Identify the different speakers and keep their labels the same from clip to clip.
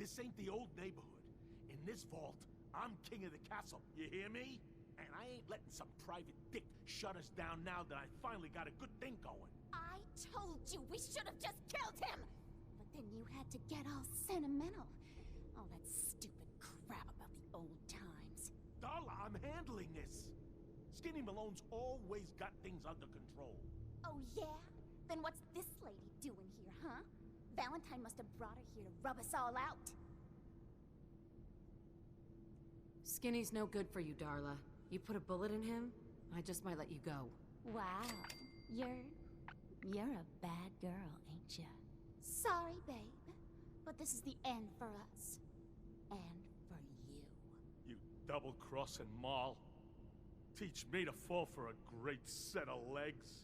Speaker 1: This ain't the old neighborhood. In this vault, I'm king of the castle. You hear me? And I ain't letting some private dick shut us down now that I finally got a good thing going.
Speaker 2: I told you we should have just killed him! But then you had to get all sentimental. All that stupid crap about the old times.
Speaker 1: Darla, I'm handling this. Skinny Malone's always got things under control.
Speaker 2: Oh yeah? Then what's this lady doing here, huh? Valentine must have brought her here to rub us all out.
Speaker 3: Skinny's no good for you, Darla. You put a bullet in him, I just might let you go.
Speaker 2: Wow. You're a bad girl, ain't ya? Sorry, babe. But this is the end for us. And for you.
Speaker 1: You double-crossing Moll. Teach me to fall for a great set of legs.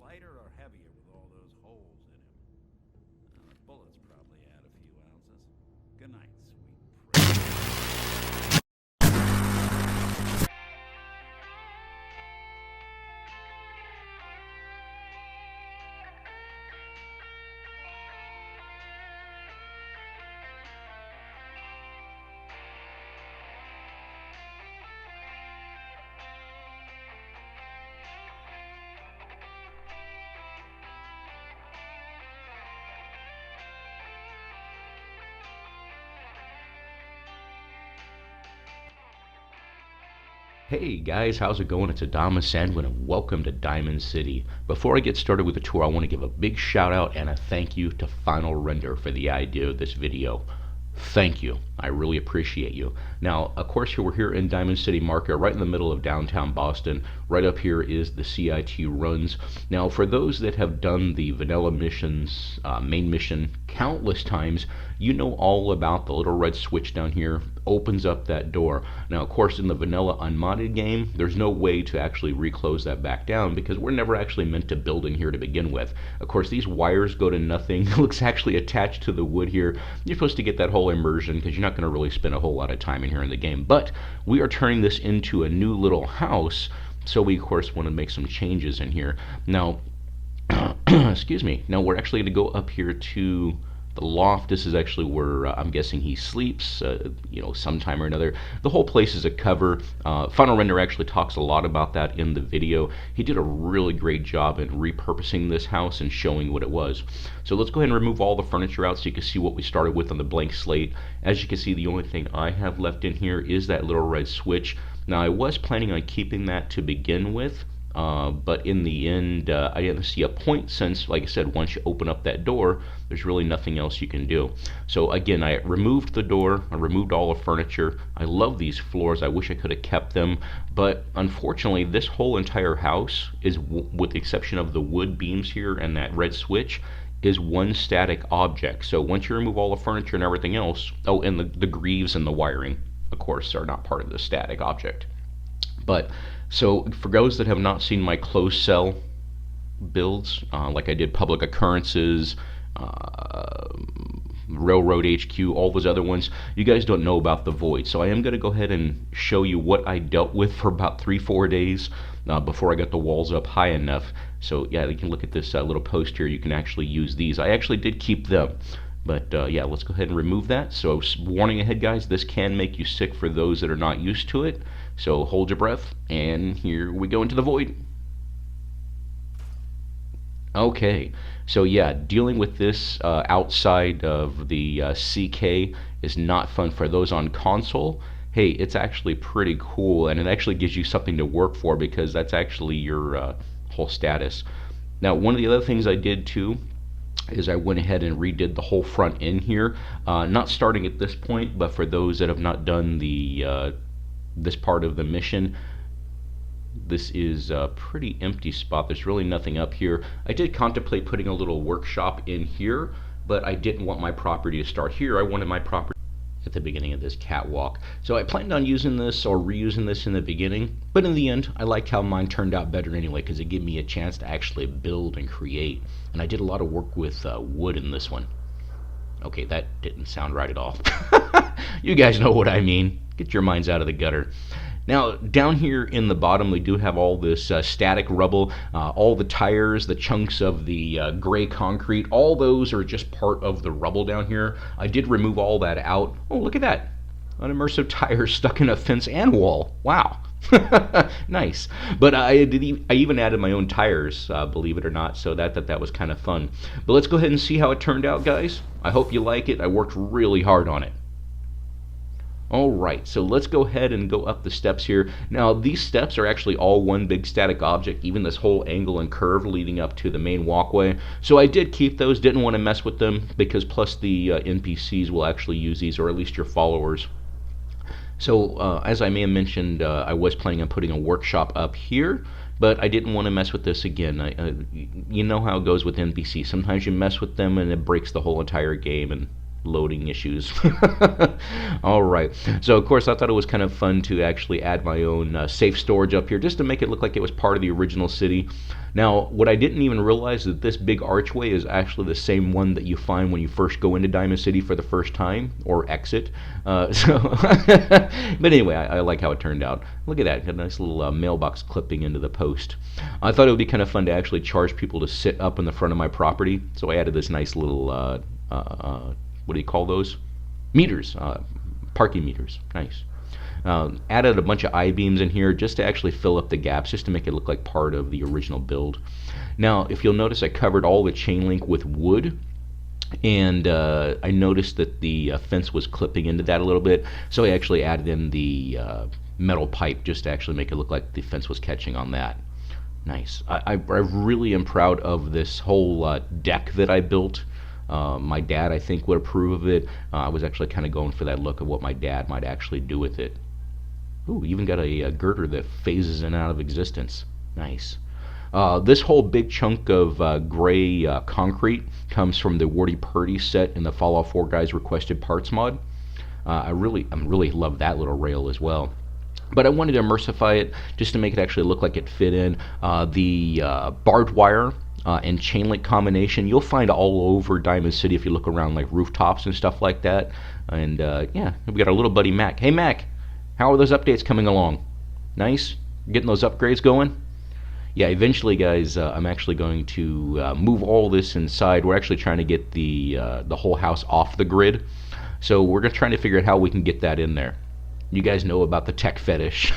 Speaker 4: Lighter or heavier with all those holes in him? The bullets probably add a few ounces. Good night, sweet pretty.
Speaker 5: Hey guys, how's it going? It's Adamas Sandwin and welcome to Diamond City. Before I get started with the tour, I want to give a big shout out and a thank you to Final Render for the idea of this video. Thank you. I really appreciate you. Now, of course, we're here in Diamond City Market, right in the middle of downtown Boston. Right up here is the CIT runs. Now, for those that have done the vanilla missions, main mission countless times, you know all about the little red switch down here opens up that door. Now, of course, in the vanilla unmodded game, there's no way to actually reclose that back down because we're never actually meant to build in here to begin with. Of course, these wires go to nothing. It looks actually attached to the wood here. You're supposed to get that whole immersion because you're not going to really spend a whole lot of time in here in the game. But we are turning this into a new little house, so we, of course, want to make some changes in here. Now, excuse me. Now, we're actually going to go up here to the loft. This is actually where I'm guessing he sleeps, sometime or another. The whole place is a cover. Final Render actually talks a lot about that in the video. He did a really great job in repurposing this house and showing what it was. So let's go ahead and remove all the furniture out so you can see what we started with on the blank slate. As you can see, the only thing I have left in here is that little red switch. Now, I was planning on keeping that to begin with, but in the end, I didn't see a point since, like I said, once you open up that door, there's really nothing else you can do. So again, I removed the door, I removed all the furniture. I love these floors. I wish I could have kept them, but unfortunately, this whole entire house is, with the exception of the wood beams here and that red switch, is one static object. So once you remove all the furniture and everything else, oh, and the greaves and the wiring, of course, are not part of the static object. But so for those that have not seen my closed cell builds, like I did public occurrences, Railroad HQ, all those other ones, you guys don't know about the void. So I am going to go ahead and show you what I dealt with for about 3-4 days before I got the walls up high enough. So yeah, you can look at this little post here. You can actually use these. I actually did keep them. But yeah, let's go ahead and remove that. So warning ahead, guys, this can make you sick for those that are not used to it. So hold your breath, and here we go into the void. Okay, so yeah, dealing with this outside of the CK is not fun for those on console. Hey, it's actually pretty cool, and it actually gives you something to work for because that's actually your whole status. Now, one of the other things I did too is I went ahead and redid the whole front end here, not starting at this point, but for those that have not done the this part of the mission, This is a pretty empty spot. There's really nothing up here. I did contemplate putting a little workshop in here, but I didn't want my property to start here. I wanted my property at the beginning of this catwalk. So I planned on using this or reusing this in the beginning, but in the end, I liked how mine turned out better anyway, because it gave me a chance to actually build and create. And I did a lot of work with wood in this one. Okay, that didn't sound right at all. You guys know what I mean. Get your minds out of the gutter. Now, down here in the bottom, we do have all this static rubble, all the tires, the chunks of the gray concrete. All those are just part of the rubble down here. I did remove all that out. Oh, look at that. An immersive tire stuck in a fence and wall. Wow. Nice. But I even added my own tires, believe it or not, so that was kind of fun. But let's go ahead and see how it turned out, guys. I hope you like it. I worked really hard on it. Alright, so let's go ahead and go up the steps here. Now, these steps are actually all one big static object, even this whole angle and curve leading up to the main walkway. So I did keep those, didn't want to mess with them, because plus the NPCs will actually use these, or at least your followers. So, as I may have mentioned, I was planning on putting a workshop up here, but I didn't want to mess with this again. You know how it goes with NPCs. Sometimes you mess with them and it breaks the whole entire game, and loading issues. Alright, so of course I thought it was kind of fun to actually add my own safe storage up here, just to make it look like it was part of the original city. Now, what I didn't even realize is that this big archway is actually the same one that you find when you first go into Diamond City for the first time, or exit. But anyway, I like how it turned out. Look at that, got a nice little mailbox clipping into the post. I thought it would be kind of fun to actually charge people to sit up in the front of my property, so I added this nice little what do you call those? Meters, parking meters. Nice. Added a bunch of I-beams in here just to actually fill up the gaps, just to make it look like part of the original build. Now, if you'll notice, I covered all the chain link with wood, and I noticed that the fence was clipping into that a little bit, so I actually added in the metal pipe just to actually make it look like the fence was catching on that. Nice. I really am proud of this whole deck that I built. My dad, I think, would approve of it. I was actually kind of going for that look of what my dad might actually do with it. Ooh, even got a girder that phases in and out of existence. Nice. This whole big chunk of gray concrete comes from the Warty Purdy set in the Fallout 4 Guys Requested Parts mod. I really love that little rail as well. But I wanted to immersify it just to make it actually look like it fit in. The barbed wire and chain link combination you'll find all over Diamond City if you look around, like rooftops and stuff like that. And yeah, we got our little buddy Mac. Hey Mac, how are those updates coming along? Nice? Getting those upgrades going? Yeah, eventually, guys, I'm actually going to move all this inside. We're actually trying to get the whole house off the grid, so we're trying to figure out how we can get that in there. You guys know about the tech fetish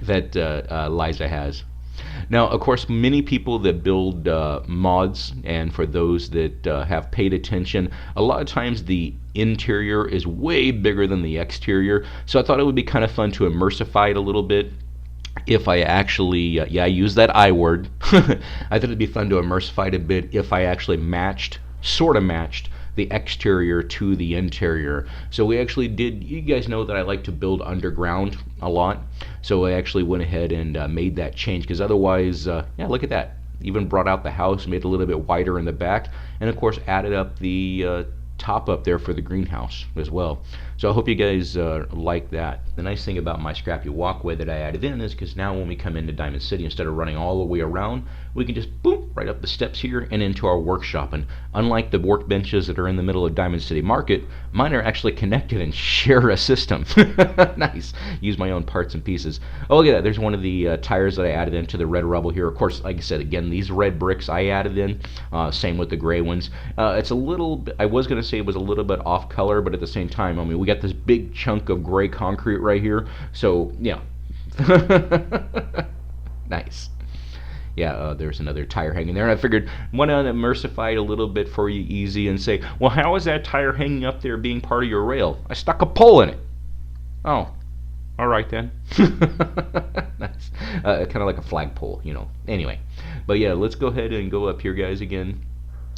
Speaker 5: that Liza has. Now, of course, many people that build mods, and for those that have paid attention, a lot of times the interior is way bigger than the exterior, so I thought it would be kind of fun to immersify it a little bit. If I actually, yeah, I use that I word, I thought it'd be fun to immersify it a bit if I actually sort of matched the exterior to the interior. So we actually did, you guys know that I like to build underground a lot, so I actually went ahead and made that change, because otherwise, yeah, look at that. Even brought out the house, made it a little bit wider in the back, and of course added up the top up there for the greenhouse as well. So I hope you guys like that. The nice thing about my scrappy walkway that I added in is because now when we come into Diamond City, instead of running all the way around, we can just boom right up the steps here and into our workshop. And unlike the workbenches that are in the middle of Diamond City Market, mine are actually connected and share a system. Nice. Use my own parts and pieces. Oh, look at that. There's one of the tires that I added into the red rubble here. Of course, like I said, again, these red bricks I added in. Same with the gray ones. It's a little, I was going to say it was a little bit off color, but at the same time, I mean, we got this big chunk of gray concrete right here. So, yeah. Nice. Yeah, there's another tire hanging there. And I figured, why not immersify it a little bit for you easy and say, well, how is that tire hanging up there being part of your rail? I stuck a pole in it. Oh, all right then. Nice. Kind of like a flagpole, you know. Anyway, but yeah, let's go ahead and go up here, guys, again.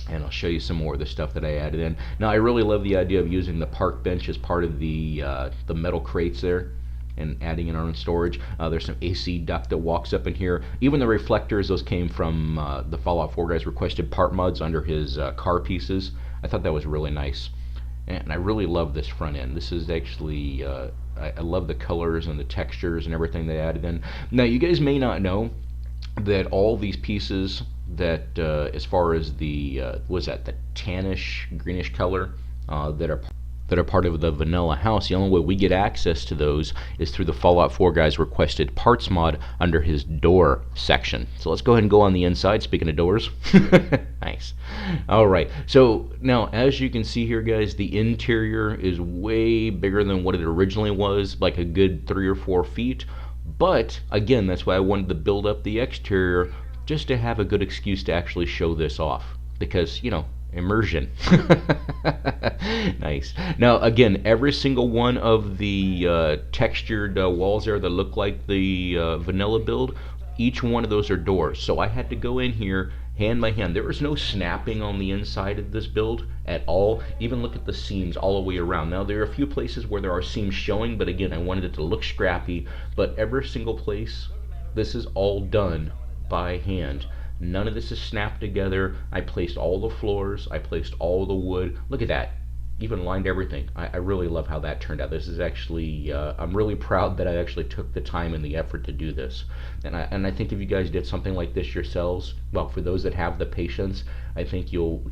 Speaker 5: And I'll show you some more of the stuff that I added in. Now, I really love the idea of using the park bench as part of the metal crates there. and adding in our own storage. There's some AC duct that walks up in here. Even the reflectors, those came from the Fallout 4 guys requested part mods under his car pieces. I thought that was really nice. And I really love this front end. This is actually, I love the colors and the textures and everything they added in. Now, you guys may not know that all these pieces that, as far as the, what is that, the tannish, greenish color that are part of the vanilla house, the only way we get access to those is through the Fallout 4 guys requested parts mod under his door section. So let's go ahead and go on the inside, speaking of doors. Nice. Alright, so now as you can see here, guys, the interior is way bigger than what it originally was, like a good 3 or 4 feet. But again, that's why I wanted to build up the exterior, just to have a good excuse to actually show this off, because, you know, immersion. Nice. Now again, every single one of the textured walls there that look like the vanilla build, each one of those are doors. So I had to go in here hand by hand. There was no snapping on the inside of this build at all. Even look at the seams all the way around. Now there are a few places where there are seams showing, but again, I wanted it to look scrappy. But every single place, this is all done by hand. None of this is snapped together. I placed all the floors. I placed all the wood. Look at that. Even lined everything. I really love how that turned out. This is actually, I'm really proud that I actually took the time and the effort to do this. And I think if you guys did something like this yourselves, well, for those that have the patience, I think you'll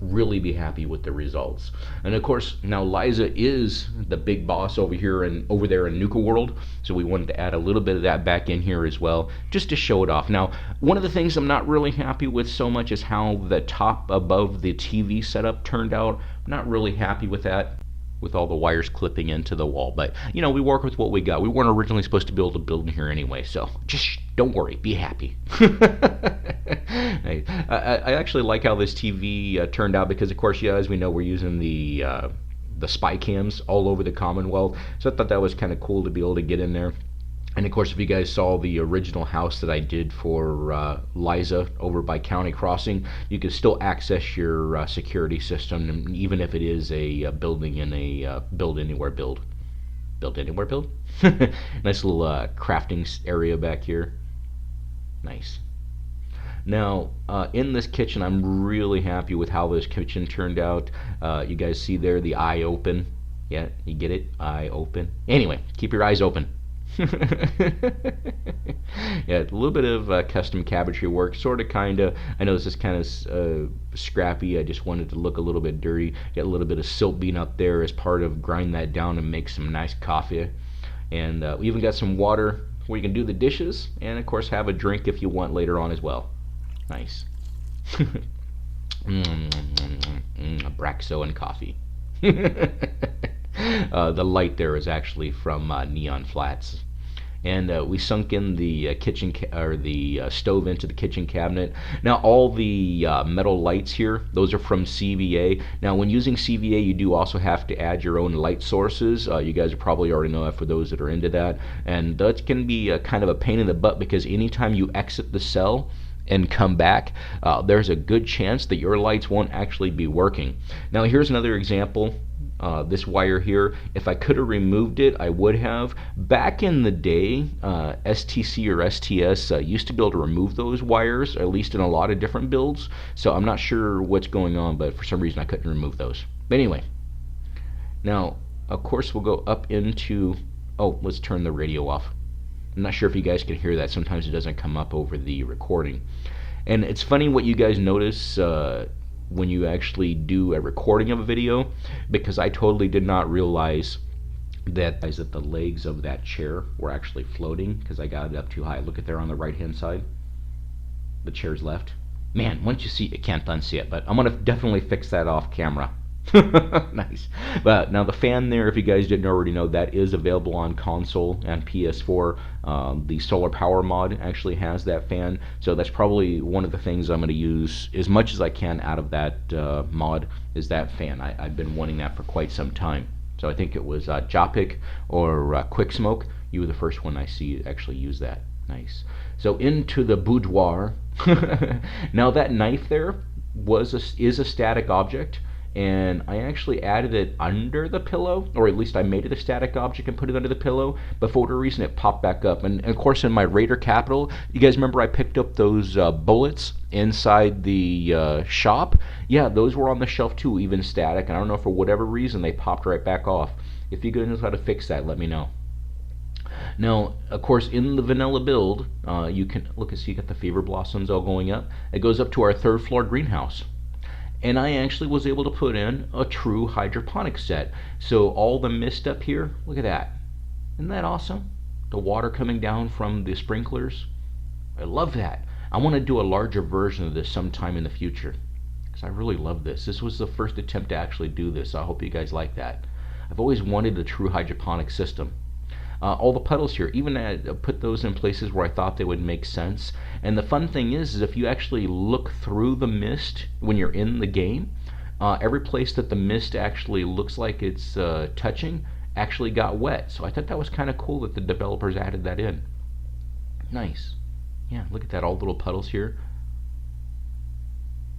Speaker 5: really be happy with the results. And of course, now Liza is the big boss over here and over there in Nuka World, so we wanted to add a little bit of that back in here as well, just to show it off. Now, one of the things I'm not really happy with so much is how the top above the TV setup turned out. I'm not really happy with that, with all the wires clipping into the wall, but you know, we work with what we got. We weren't originally supposed to be able to build in here anyway, so just don't worry, be happy. I actually like how this TV turned out, because of course, yeah, as we know, we're using the spy cams all over the Commonwealth, so I thought that was kind of cool to be able to get in there. And of course, if you guys saw the original house that I did for Liza over by County Crossing, you can still access your security system, even if it is a building in a build anywhere build. Build anywhere build? Nice little crafting area back here. Nice. Now, in this kitchen, I'm really happy with how this kitchen turned out. You guys see there the eye open. Yeah, you get it? Eye open. Anyway, keep your eyes open. Yeah, a little bit of custom cabinetry work, sort of, kind of. I know this is kind of scrappy. I just wanted to look a little bit dirty. Get a little bit of silt bean up there as part of grind that down and make some nice coffee. And we even got some water where you can do the dishes, and of course have a drink if you want later on as well. Nice. Abraxo and coffee. The light there is actually from Neon Flats. And we sunk in the kitchen stove into the kitchen cabinet. Now all the metal lights here, those are from CVA. Now when using CVA, you do also have to add your own light sources. You guys probably already know that for those that are into that. And that can be kind of a pain in the butt, because anytime you exit the cell and come back, there's a good chance that your lights won't actually be working. Now here's another example. This wire here, if I could have removed it, I would have. Back in the day, STC or STS used to be able to remove those wires, at least in a lot of different builds. So I'm not sure what's going on, but for some reason I couldn't remove those. But anyway, now of course we'll go up into, oh, let's turn the radio off. I'm not sure if you guys can hear that. Sometimes it doesn't come up over the recording. And it's funny what you guys notice when you actually do a recording of a video, because I totally did not realize that the legs of that chair were actually floating, because I got it up too high. Look at there on the right hand side, the chair's left. Man, once you see it, you can't unsee it, but I'm gonna definitely fix that off camera. Nice. But now the fan there, if you guys didn't already know, that is available on console and PS4. The solar power mod actually has that fan, so that's probably one of the things I'm going to use as much as I can out of that mod, is that fan. I've been wanting that for quite some time. So I think it was Jopic or Quick Smoke. You were the first one I see actually use that. Nice. So into the boudoir. Now that knife there is a static object, and I actually added it under the pillow, or at least I made it a static object and put it under the pillow, but for whatever reason it popped back up. And of course in my Raider Capital, you guys remember I picked up those bullets inside the shop? Yeah, those were on the shelf too, even static, and I don't know, for whatever reason they popped right back off. If you guys know how to fix that, let me know. Now, of course, in the vanilla build, you can look and see you got the fever blossoms all going up. It goes up to our 3rd floor greenhouse. And I actually was able to put in a true hydroponic set. So all the mist up here, look at that. Isn't that awesome? The water coming down from the sprinklers. I love that. I want to do a larger version of this sometime in the future, because I really love this. This was the first attempt to actually do this, so I hope you guys like that. I've always wanted a true hydroponic system. All the puddles here, even I put those in places where I thought they would make sense. And the fun thing is if you actually look through the mist when you're in the game, every place that the mist actually looks like it's touching actually got wet. So I thought that was kind of cool that the developers added that in. Nice. Yeah, look at that, all little puddles here.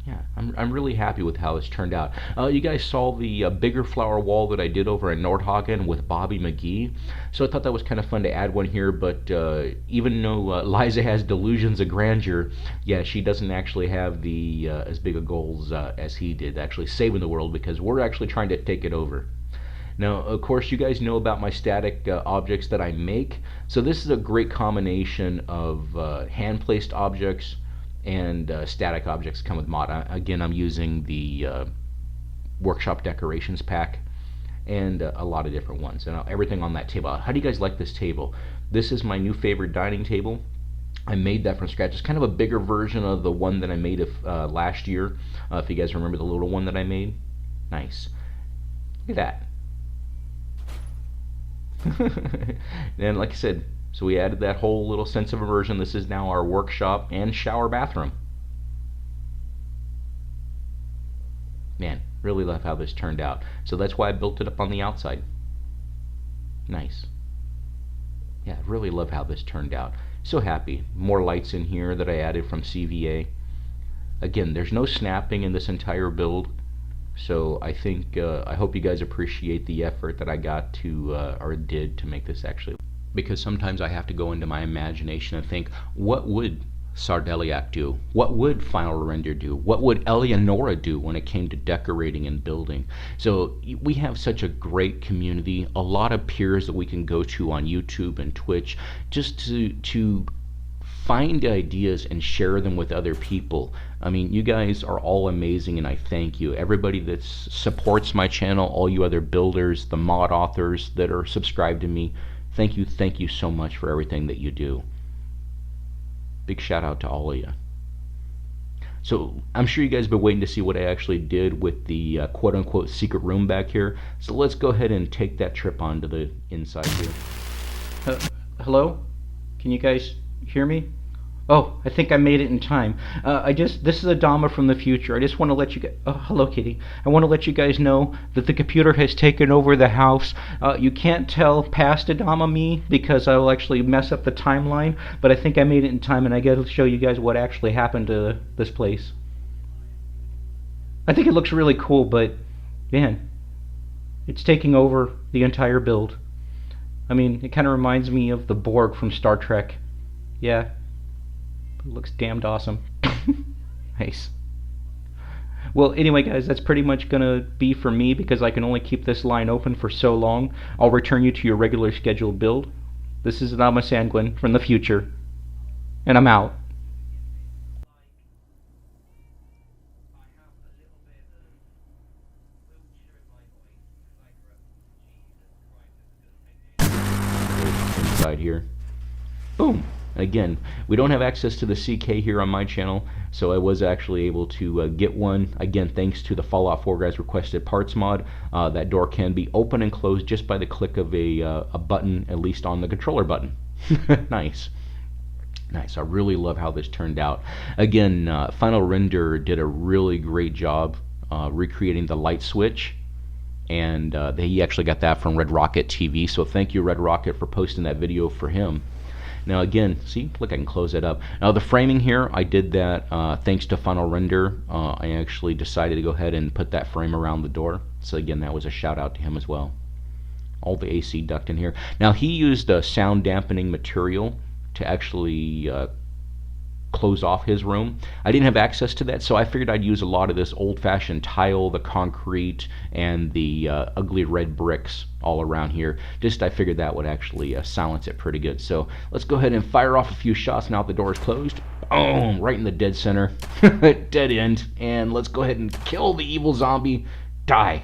Speaker 5: Yeah, I'm really happy with how this turned out. You guys saw the bigger flower wall that I did over in Nordhagen with Bobby McGee. So I thought that was kind of fun to add one here, but even though Liza has delusions of grandeur, yeah, she doesn't actually have the as big of goals as he did, actually saving the world, because we're actually trying to take it over. Now, of course, you guys know about my static objects that I make. So this is a great combination of hand-placed objects and static objects come with mod. Again, I'm using the workshop decorations pack and a lot of different ones, and everything on that table. How do you guys like this table? This is my new favorite dining table. I made that from scratch. It's kind of a bigger version of the one that I made last year, if you guys remember the little one that I made. Nice. Look at that. And like I said, so we added that whole little sense of immersion. This is now our workshop and shower bathroom. Man, really love how this turned out. So that's why I built it up on the outside. Nice. Yeah, really love how this turned out. So happy. More lights in here that I added from CVA. Again, there's no snapping in this entire build. So I think, I hope you guys appreciate the effort that I got to, or did to make this actually. Because sometimes I have to go into my imagination and think, what would Sardeliak do? What would Final Render do? What would Eleonora do when it came to decorating and building? So we have such a great community, a lot of peers that we can go to on YouTube and Twitch just to find ideas and share them with other people. I mean, you guys are all amazing, and I thank you. Everybody that supports my channel, all you other builders, the mod authors that are subscribed to me, thank you so much for everything that you do. Big shout out to all of you. So I'm sure you guys have been waiting to see what I actually did with the quote-unquote secret room back here. So let's go ahead and take that trip onto the inside here. Hello? Can you guys hear me? Oh, I think I made it in time. This is Adama from the future. I just want to let you guys... Oh, hello, Kitty. I want to let you guys know that the computer has taken over the house. You can't tell past Adama me because I will actually mess up the timeline, but I think I made it in time, and I got to show you guys what actually happened to this place. I think it looks really cool, but, man, it's taking over the entire build. I mean, it kind of reminds me of the Borg from Star Trek. Yeah. It looks damned awesome. Nice. Well, anyway, guys, that's pretty much going to be for me because I can only keep this line open for so long. I'll return you to your regular scheduled build. This is Adama Sanguin from the future, and I'm out. Inside here. Boom. Again, we don't have access to the CK here on my channel, so I was actually able to get one. Again, thanks to the Fallout 4 guys requested parts mod. That door can be open and closed just by the click of a button, at least on the controller button. Nice. Nice. I really love how this turned out. Again, Final Render did a really great job recreating the light switch, and he actually got that from Red Rocket TV, so thank you, Red Rocket, for posting that video for him. Now again, see, look, I can close it up. Now the framing here, I did that thanks to Final Render. I actually decided to go ahead and put that frame around the door. So again, that was a shout out to him as well. All the AC duct in here. Now he used a sound dampening material to actually close off his room. I didn't have access to that, so I figured I'd use a lot of this old-fashioned tile, the concrete, and the ugly red bricks all around here. Just I figured that would actually silence it pretty good. So let's go ahead and fire off a few shots now that the door is closed. Boom! Right in the dead center. Dead end. And let's go ahead and kill the evil zombie. Die.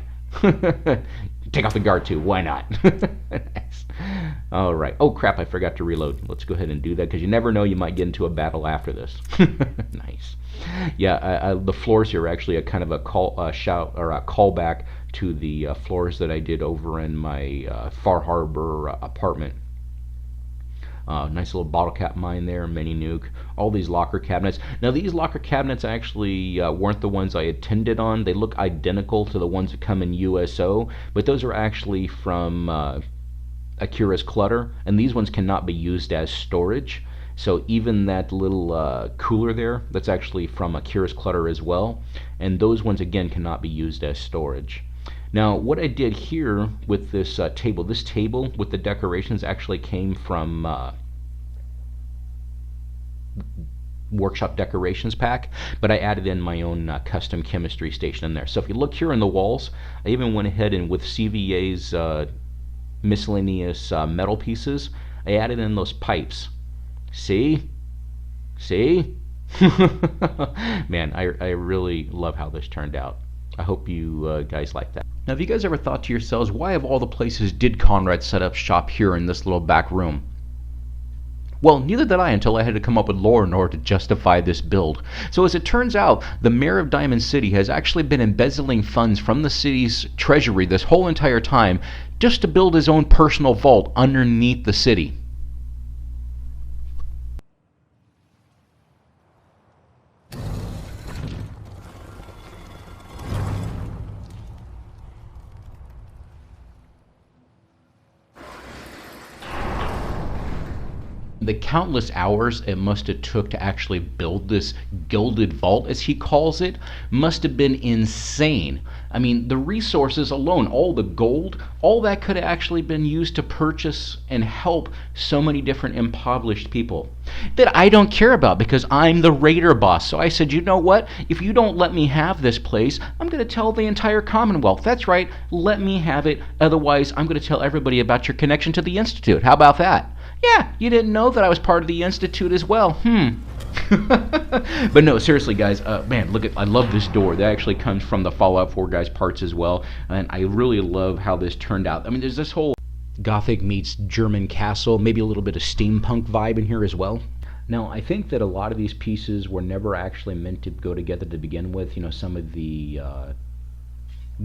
Speaker 5: Take off the guard too. Why not? Nice. All right. Oh crap! I forgot to reload. Let's go ahead and do that because you never know, you might get into a battle after this. Nice. Yeah. The floors here are actually a kind of a callback to the floors that I did over in my Far Harbor apartment. Nice little bottle cap mine there, mini nuke, all these locker cabinets. Now these locker cabinets actually weren't the ones I intended on. They look identical to the ones that come in USO, but those are actually from Akira's Clutter, and these ones cannot be used as storage. So even that little cooler there, that's actually from Akira's Clutter as well, and those ones again cannot be used as storage. Now what I did here with this table with the decorations actually came from Workshop Decorations pack, but I added in my own custom chemistry station in there. So if you look here in the walls, I even went ahead and with CVA's miscellaneous metal pieces, I added in those pipes. See? Man, I really love how this turned out. I hope you guys like that. Now, have you guys ever thought to yourselves, why of all the places did Conrad set up shop here in this little back room? Well, neither did I until I had to come up with lore in order to justify this build. So as it turns out, the mayor of Diamond City has actually been embezzling funds from the city's treasury this whole entire time just to build his own personal vault underneath the city. The countless hours it must have took to actually build this gilded vault, as he calls it, must have been insane. I mean, the resources alone, all the gold, all that could have actually been used to purchase and help so many different impoverished people that I don't care about because I'm the raider boss. So I said, you know what? If you don't let me have this place, I'm going to tell the entire Commonwealth. That's right, let me have it. Otherwise, I'm going to tell everybody about your connection to the Institute. How about that? Yeah, you didn't know that I was part of the Institute as well. But no, seriously, guys, man, look at, I love this door. That actually comes from the Fallout 4 guys' parts as well, and I really love how this turned out. I mean, there's this whole Gothic meets German castle, maybe a little bit of steampunk vibe in here as well. Now, I think that a lot of these pieces were never actually meant to go together to begin with. You know, some of the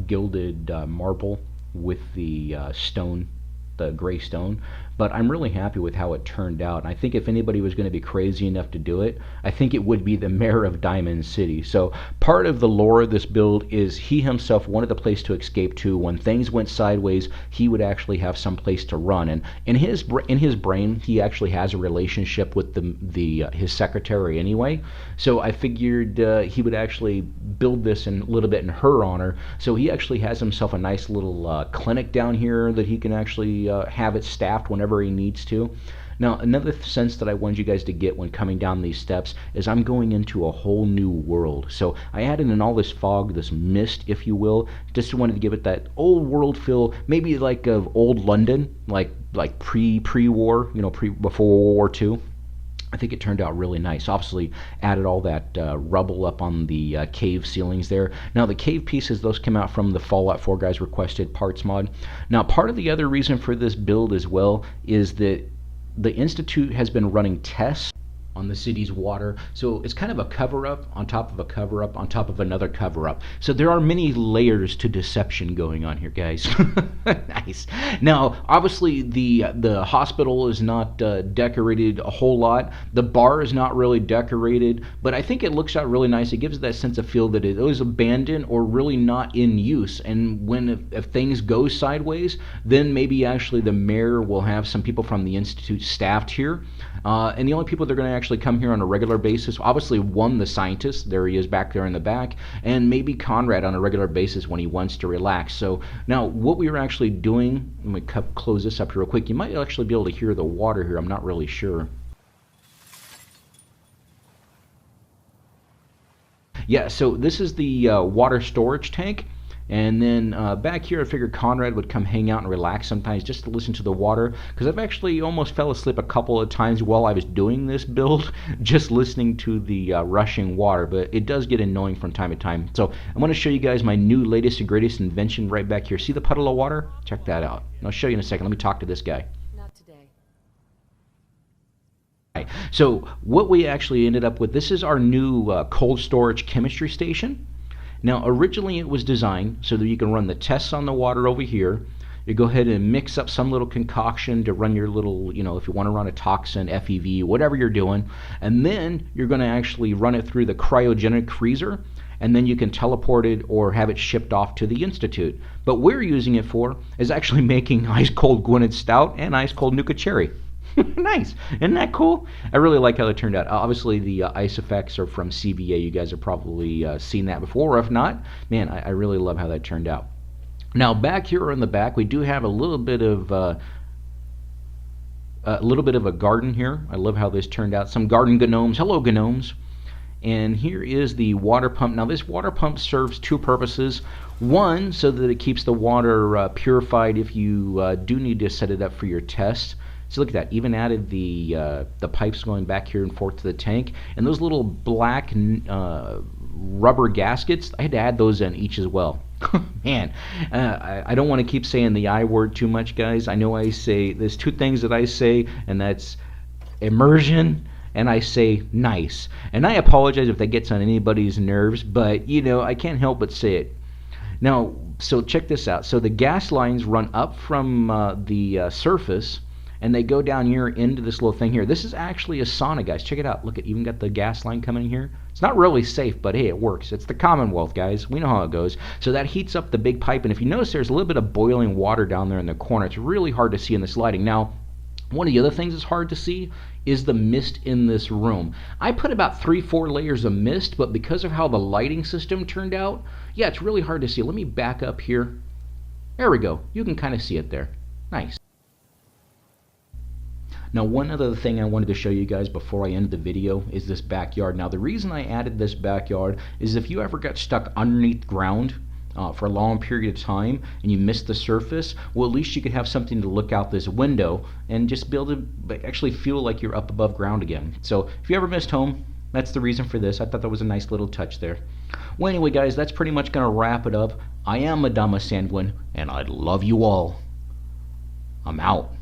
Speaker 5: gilded marble with the stone, the gray stone, but I'm really happy with how it turned out. And I think if anybody was going to be crazy enough to do it, I think it would be the mayor of Diamond City. So part of the lore of this build is he himself wanted a place to escape to. When things went sideways, he would actually have some place to run. And in his brain, he actually has a relationship with his secretary anyway. So I figured he would actually build this in a little bit in her honor. So he actually has himself a nice little clinic down here that he can actually have it staffed whenever he needs to. Now, another sense that I wanted you guys to get when coming down these steps is I'm going into a whole new world. So I added in all this fog, this mist, if you will, just wanted to give it that old world feel, maybe like of old London, like pre-war, you know, before World War II. I think it turned out really nice. Obviously, added all that rubble up on the cave ceilings there. Now, the cave pieces, those came out from the Fallout 4 guys requested parts mod. Now, part of the other reason for this build as well is that the Institute has been running tests on the city's water. So it's kind of a cover-up on top of a cover-up on top of another cover-up. So there are many layers to deception going on here, guys. Nice. Now, obviously, the hospital is not decorated a whole lot. The bar is not really decorated, but I think it looks out really nice. It gives that sense of feel that it was abandoned or really not in use. And when if things go sideways, then maybe actually the mayor will have some people from the institute staffed here. And the only people that are going to actually come here on a regular basis, obviously one, the scientist, there he is back there in the back, and maybe Conrad on a regular basis when he wants to relax. So now what we were actually doing, let me close this up here real quick. You might actually be able to hear the water here. I'm not really sure. Yeah, so this is the water storage tank. And then back here, I figured Conrad would come hang out and relax sometimes just to listen to the water, because I've actually almost fell asleep a couple of times while I was doing this build, just listening to the rushing water. But it does get annoying from time to time. So I'm going to show you guys my new latest and greatest invention right back here. See the puddle of water? Check that out. And I'll show you in a second. Let me talk to this guy.
Speaker 3: Not today.
Speaker 5: So what we actually ended up with, this is our new cold storage chemistry station. Now, originally it was designed so that you can run the tests on the water over here. You go ahead and mix up some little concoction to run your little, you know, if you want to run a toxin, FEV, whatever you're doing. And then you're going to actually run it through the cryogenic freezer, and then you can teleport it or have it shipped off to the Institute. But what we're using it for is actually making ice-cold Gwynedd Stout and ice-cold Nuka Cherry. Nice. Isn't that cool? I really like how it turned out. Obviously, the ice effects are from CVA. You guys have probably seen that before. Or if not, man, I really love how that turned out. Now, back here in the back, we do have a little bit of a garden here. I love how this turned out. Some garden gnomes. Hello, gnomes. And here is the water pump. Now, this water pump serves two purposes. One, so that it keeps the water purified if you do need to set it up for your test. So look at that, even added the pipes going back here and forth to the tank. And those little black rubber gaskets, I had to add those in each as well. Man, I don't want to keep saying the I word too much, guys. I know I say, there's two things that I say, and that's immersion, and I say nice. And I apologize if that gets on anybody's nerves, but, you know, I can't help but say it. Now, so check this out. So the gas lines run up from the surface, and they go down here into this little thing here. This is actually a sauna, guys. Check it out. Look, it even got the gas line coming in here. It's not really safe, but hey, it works. It's the Commonwealth, guys. We know how it goes. So that heats up the big pipe, and if you notice, there's a little bit of boiling water down there in the corner. It's really hard to see in this lighting. Now, one of the other things that's hard to see is the mist in this room. I put about 3-4 layers of mist, but because of how the lighting system turned out, yeah, it's really hard to see. Let me back up here. There we go. You can kind of see it there. Nice. Now, one other thing I wanted to show you guys before I end the video is this backyard. Now, the reason I added this backyard is if you ever got stuck underneath ground for a long period of time and you missed the surface, well, at least you could have something to look out this window and just be able to actually feel like you're up above ground again. So if you ever missed home, that's the reason for this. I thought that was a nice little touch there. Well, anyway, guys, that's pretty much going to wrap it up. I am Madama Sanguine, and I love you all. I'm out.